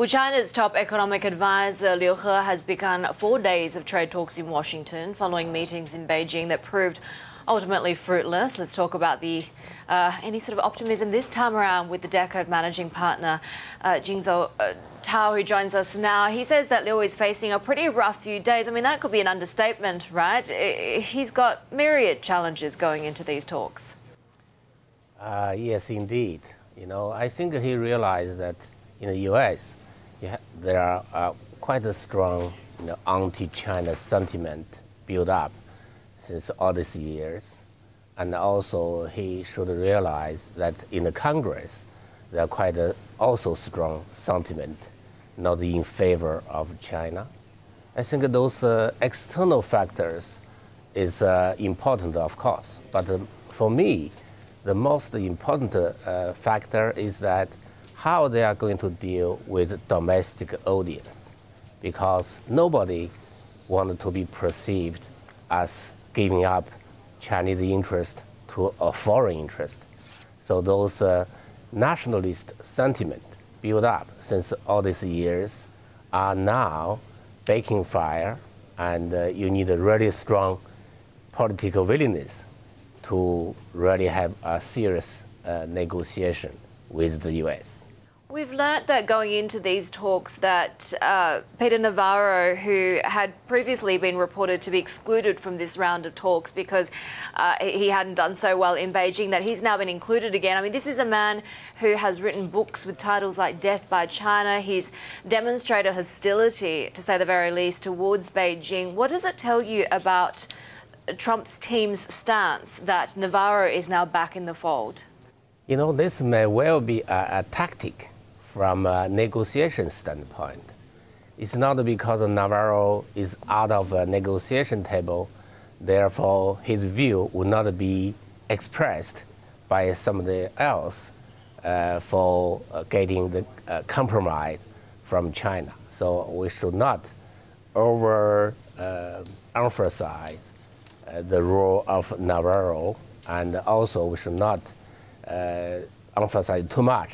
Well, China's top economic advisor Liu He has begun 4 days of trade talks in Washington following meetings in Beijing that proved ultimately fruitless. Let's talk about any sort of optimism this time around with the Dechert Managing Partner, Jingzhou Tao, who joins us now. He says that Liu is facing a pretty rough few days. I mean, that could be an understatement, right? He's got myriad challenges going into these talks. Yes, indeed. I think he realized that in the U.S., there are quite a strong anti-China sentiment built up since all these years. And also he should realize that in the Congress, there are quite also strong sentiment not in favor of China. I think those external factors is important, of course. But for me, the most important factor is that how they are going to deal with domestic audience, because nobody wanted to be perceived as giving up Chinese interest to a foreign interest. So those nationalist sentiment built up since all these years are now baking fire, and you need a really strong political willingness to really have a serious negotiation with the U.S. We've learnt that going into these talks that Peter Navarro, who had previously been reported to be excluded from this round of talks because he hadn't done so well in Beijing, that he's now been included again. I mean, this is a man who has written books with titles like Death by China. He's demonstrated hostility, to say the very least, towards Beijing. What does it tell you about Trump's team's stance that Navarro is now back in the fold? This may well be a tactic from a negotiation standpoint. It's not because Navarro is out of a negotiation table, therefore his view would not be expressed by somebody else for getting the compromise from China. So we should not emphasize the role of Navarro, and also we should not emphasize too much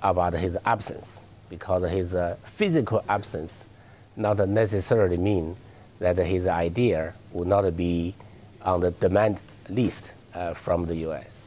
about his absence, because his physical absence not necessarily mean that his idea will not be on the demand list from the U.S.